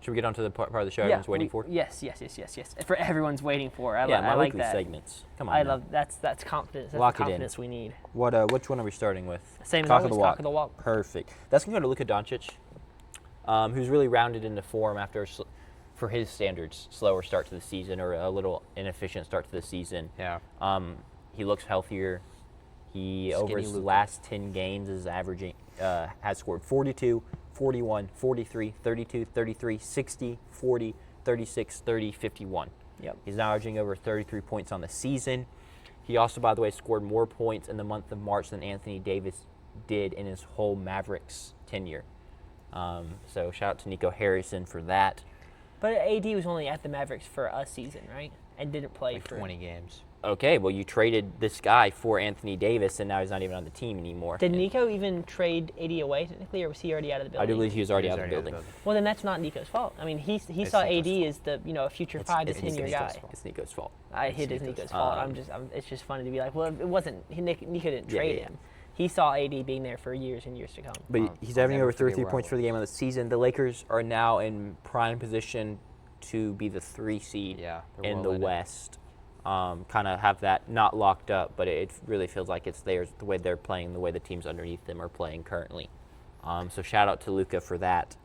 Should we get on to the part of the show everyone's waiting for? Yes. For everyone's waiting for. I my like weekly that. segments. Come on. I now. love that's confidence. That's Lock the it in. confidence we need. Which one are we starting with? Same as Cock always, of the walk. Cock of the walk. Perfect. That's going to go to Luka Doncic, who's really rounded into form after, for his standards, slower start to the season or a little inefficient start to the season. Yeah. He looks healthier. He, over his Luka. last 10 games, is averaging, has scored 42, 41, 43, 32, 33, 60, 40, 36, 30, 51. Yep. He's now averaging over 33 points on the season. He also, by the way, scored more points in the month of March than Anthony Davis did in his whole Mavericks tenure. So shout out to Nico Harrison for that. But AD was only at the Mavericks for a season, right? And didn't play Like for 20 games. Okay, well, you traded this guy for Anthony Davis, and now he's not even on the team anymore. Did Nico even trade AD away technically, or was he already out of the building? I do believe he was already out of the building. Well, then that's not Nico's fault. I mean, he saw AD as the a future 5 to 10 year guy. It's Nico's fault. It is Nico's fault. It's just funny to be like, well, it wasn't. Nico didn't trade him. He saw AD being there for years and years to come. But he's averaging over 33 points for the game of the season. The Lakers are now in prime position to be the 3 seed in the West. Kind of have that not locked up, but it really feels like it's theirs, the way they're playing, the way the teams underneath them are playing currently. So shout out to Luka for that.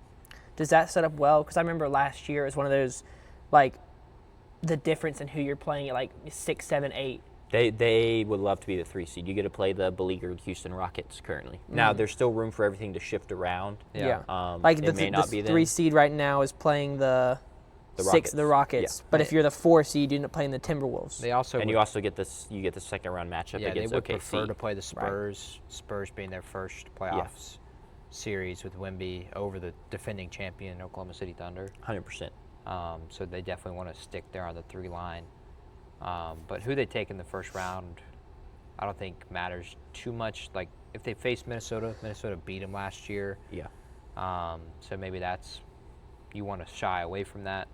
Does that set up well? Because I remember last year it was one of those, like, the difference in who you're playing at, like, 6, 7, 8. They would love to be the 3 seed. You get to play the beleaguered Houston Rockets currently. Now, there's still room for everything to shift around. Yeah. Like it may not be 3 seed right now is playing the Rockets. Yeah. But if you're the 4 seed, you end up playing the Timberwolves. You also get you get the second round matchup against they would OKC. prefer to play the Spurs. Right. Spurs being their first playoffs series with Wemby over the defending champion Oklahoma City Thunder. 100%. So they definitely want to stick there on the 3 line. But who they take in the first round, I don't think matters too much. Like if they faced Minnesota beat them last year. Yeah. So maybe you want to shy away from that.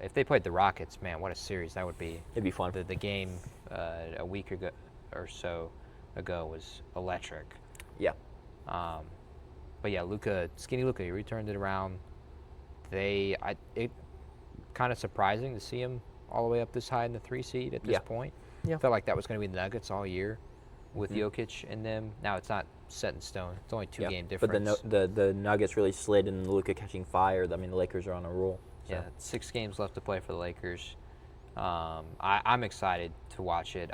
If they played the Rockets, man, what a series that would be. It'd be fun. The game a week ago or so ago was electric. Yeah. But yeah, Skinny Luka, he returned it around. It kind of surprising to see him all the way up this high in the 3 seed at this point. Yeah. Felt like that was going to be the Nuggets all year with Jokic and them. Now it's not set in stone. It's only 2 game difference. But the Nuggets really slid and Luka catching fire. I mean, the Lakers are on a roll. So. Yeah, 6 games left to play for the Lakers. I'm excited to watch it.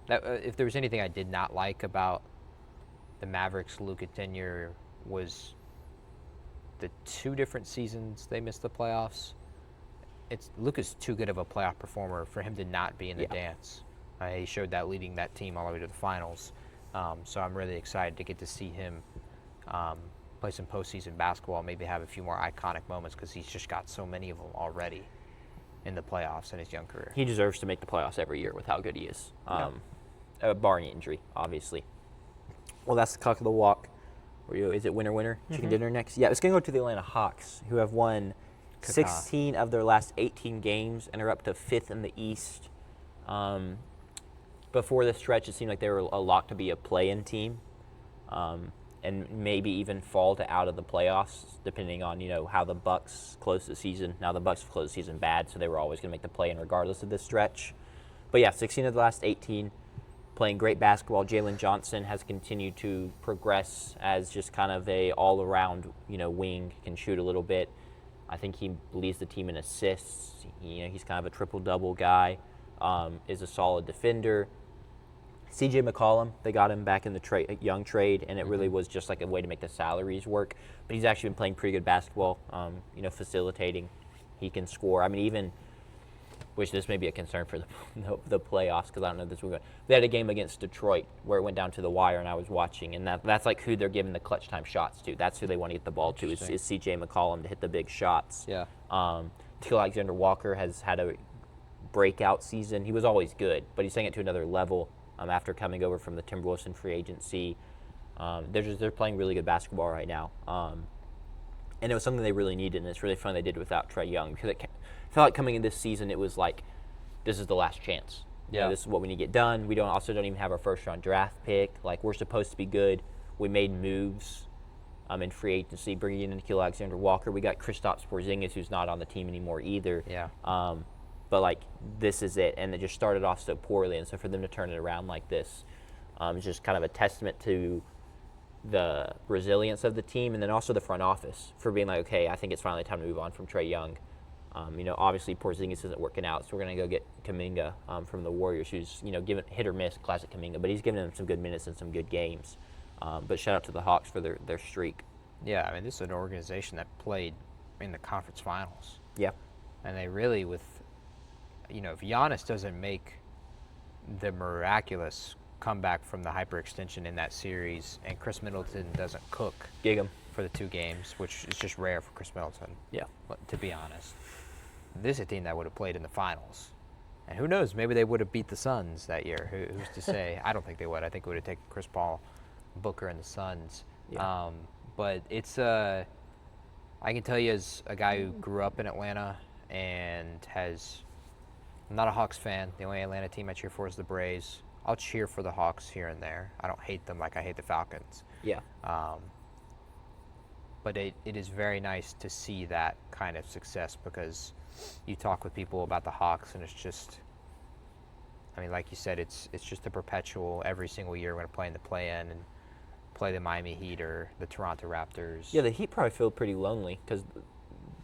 If there was anything I did not like about the Mavericks Luka tenure was the 2 different seasons they missed the playoffs. Luka's too good of a playoff performer for him to not be in the dance. He showed that leading that team all the way to the finals. So I'm really excited to get to see him play some postseason basketball, maybe have a few more iconic moments because he's just got so many of them already in the playoffs in his young career. He deserves to make the playoffs every year with how good he is, barring injury, obviously. Well, that's the cock of the walk. Is it winner, chicken dinner next? Yeah, it's going to go to the Atlanta Hawks, who have won 16 of their last 18 games and are up to 5th in the East. Before this stretch, it seemed like they were a lock to be a play-in team, and maybe even fall out of the playoffs, depending on how the Bucks close the season. Now the Bucks have closed the season bad, so they were always going to make the play-in regardless of this stretch. But yeah, 16 of the last 18, playing great basketball. Jalen Johnson has continued to progress as just kind of a all-around wing, can shoot a little bit. I think he leads the team in assists. He's kind of a triple-double guy. Is a solid defender. CJ McCollum, they got him back in the young trade, and it really was just like a way to make the salaries work. But he's actually been playing pretty good basketball, facilitating. He can score. I mean, which this may be a concern for the playoffs because I don't know if this will go. They had a game against Detroit where it went down to the wire, and I was watching, and that's like who they're giving the clutch time shots to. That's who they want to get the ball to is CJ McCollum to hit the big shots. Yeah. Till Alexander Walker has had a breakout season. He was always good, but he's taking it to another level after coming over from the Timberwolves in free agency. They're playing really good basketball right now. And it was something they really needed, and it's really fun they did without Trae Young. Because it felt like coming in this season, it was like, this is the last chance. This is what we need to get done. We don't even have our first-round draft pick. Like, we're supposed to be good. We made moves in free agency, bringing in Nikhil Alexander-Walker. We got Kristaps Porzingis, who's not on the team anymore either. Yeah. But like this is it, and it just started off so poorly, and so for them to turn it around like this is just kind of a testament to the resilience of the team, and then also the front office for being like, okay, I think it's finally time to move on from Trae Young. Obviously Porzingis isn't working out, so we're going to go get Kuminga from the Warriors, who's given hit or miss, classic Kuminga, but he's given them some good minutes and some good games. But shout out to the Hawks for their streak. Yeah, I mean, this is an organization that played in the conference finals. Yeah. And they really, if Giannis doesn't make the miraculous comeback from the hyperextension in that series, and Chris Middleton doesn't cook Gig 'em. for the 2 games, which is just rare for Chris Middleton. Yeah. To be honest, this is a team that would have played in the finals, and who knows? Maybe they would have beat the Suns that year. Who's to say? I don't think they would. I think it would have taken Chris Paul, Booker, and the Suns. Yeah. But it's I can tell you as a guy who grew up in Atlanta and I'm not a Hawks fan. The only Atlanta team I cheer for is the Braves. I'll cheer for the Hawks here and there. I don't hate them like I hate the Falcons. Yeah. But it is very nice to see that kind of success, because you talk with people about the Hawks and it's just, I mean, like you said, it's just a perpetual, every single year we're going to play in the play-in and play the Miami Heat or the Toronto Raptors. Yeah, the Heat probably feel pretty lonely because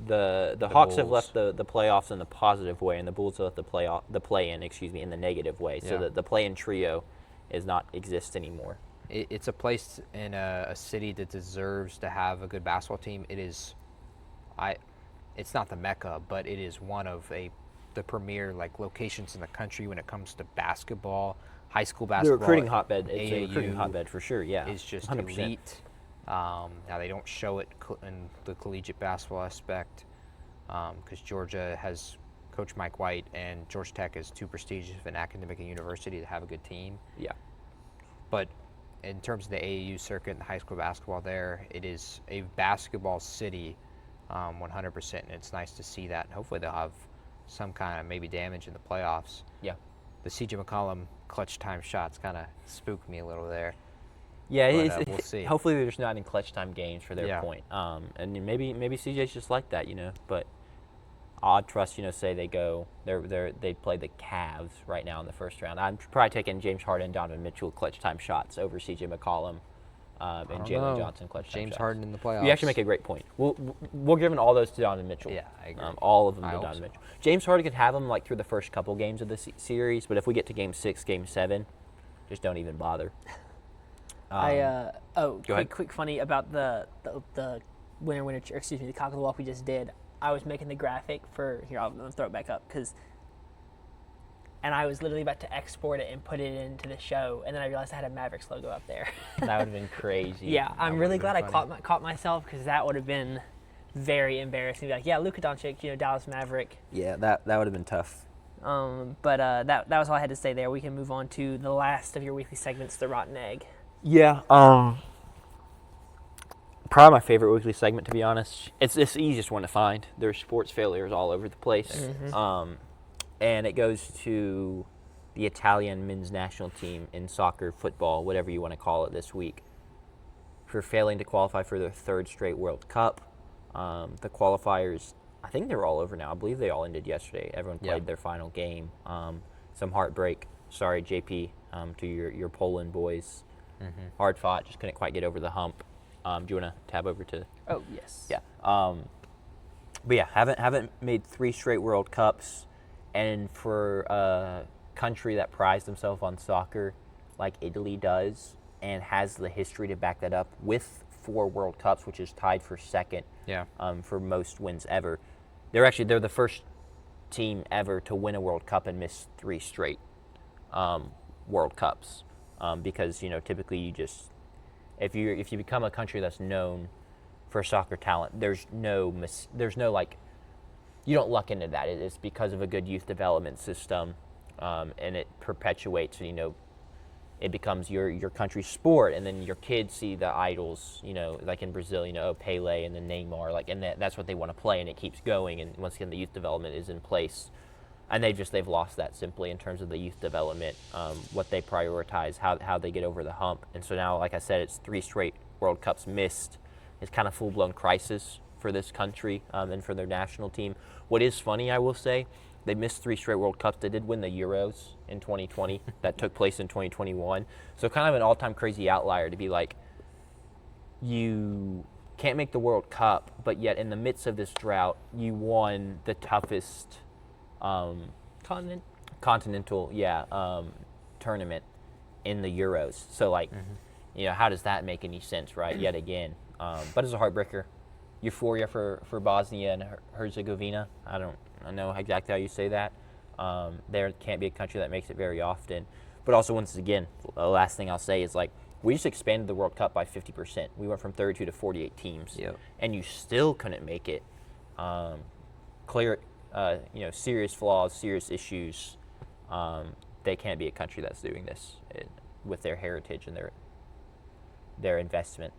the Hawks have Bulls. left the playoffs in the positive way, and the Bulls have left the play-in in the negative way. So Yeah. the play-in trio is not exist anymore. It's a place in a city that deserves to have a good basketball team. It's not the Mecca, but it is one of the premier locations in the country when it comes to basketball, high school The basketball. recruiting hotbed. It's a AAU recruiting hotbed for sure. Yeah, is just 100%. elite. Now they don't show it in the collegiate basketball aspect because Georgia has Coach Mike White, and Georgia Tech is too prestigious of an academic university to have a good team. Yeah. But in terms of the AAU circuit and the high school basketball there, it is a basketball city, 100%, and it's nice to see that. And hopefully they'll have some kind of maybe damage in the playoffs. Yeah. The C.J. McCollum clutch time shots kind of spooked me a little there. Yeah, But, we'll see. Hopefully they're just not in clutch time games for their Yeah. point. And maybe CJ's just like that, But I'd trust, say they play the Cavs right now in the first round. I'm probably taking James Harden and Donovan Mitchell clutch time shots over CJ McCollum and Jalen Johnson clutch time James shots. Harden in the playoffs. You actually make a great point. We're giving all those to Donovan Mitchell. Yeah, I agree. All of them I to hope Donovan so. Mitchell. James Harden could have them through the first couple games of the series, but if we get to Game 6, Game 7, just don't even bother. Go ahead. Quick funny about the winner, the cock of the walk we just did. I was making the graphic for here. I'm gonna throw it back up and I was literally about to export it and put it into the show, and then I realized I had a Mavericks logo up there. That would have been crazy. Yeah, I'm really would've glad I been caught myself, because that would have been very embarrassing. Like, yeah, Luka Doncic, Dallas Maverick. Yeah, that would have been tough. But that was all I had to say there. We can move on to the last of your weekly segments, the Rotten Egg. Yeah. Probably my favorite weekly segment, to be honest. It's the easiest one to find. There's sports failures all over the place. Mm-hmm. And it goes to the Italian men's national team in soccer, football, whatever you want to call it this week, for failing to qualify for their 3rd straight World Cup. The qualifiers, I think they're all over now. I believe they all ended yesterday. Everyone played their final game. Some heartbreak. Sorry, JP, to your Poland boys. Mm-hmm. Hard fought, just couldn't quite get over the hump. Do you want to tab over to? Oh, yes. Yeah. But yeah, haven't made 3 straight World Cups, and for a country that prides themselves on soccer, like Italy does, and has the history to back that up with 4 World Cups, which is tied for 2nd. Yeah. For most wins ever. They're the first team ever to win a World Cup and miss 3 straight World Cups, because typically you just. If you become a country that's known for soccer talent, there's no you don't luck into that. It's because of a good youth development system, and it perpetuates. It becomes your country's sport, and then your kids see the idols. Like in Brazil, Pele and then Neymar, and that's what they want to play, and it keeps going. And once again, the youth development is in place. And they've lost that simply in terms of the youth development, what they prioritize, how they get over the hump. And so now, like I said, it's 3 straight World Cups missed. is kind of full-blown crisis for this country and for their national team. What is funny, I will say, they missed 3 straight World Cups. They did win the Euros in 2020. That took place in 2021. So kind of an all-time crazy outlier to be like, you can't make the World Cup, but yet in the midst of this drought, you won the toughest continental tournament in the Euros. So like, how does that make any sense, right? Yet again, but it's a heartbreaker. Euphoria for Bosnia and Herzegovina. I don't know exactly how you say that. There can't be a country that makes it very often. But also, once again, the last thing I'll say is like, we just expanded the World Cup by 50%. We went from 32 to 48 teams, and you still couldn't make it. Serious flaws, serious issues. They can't be a country that's doing this with their heritage and their investment.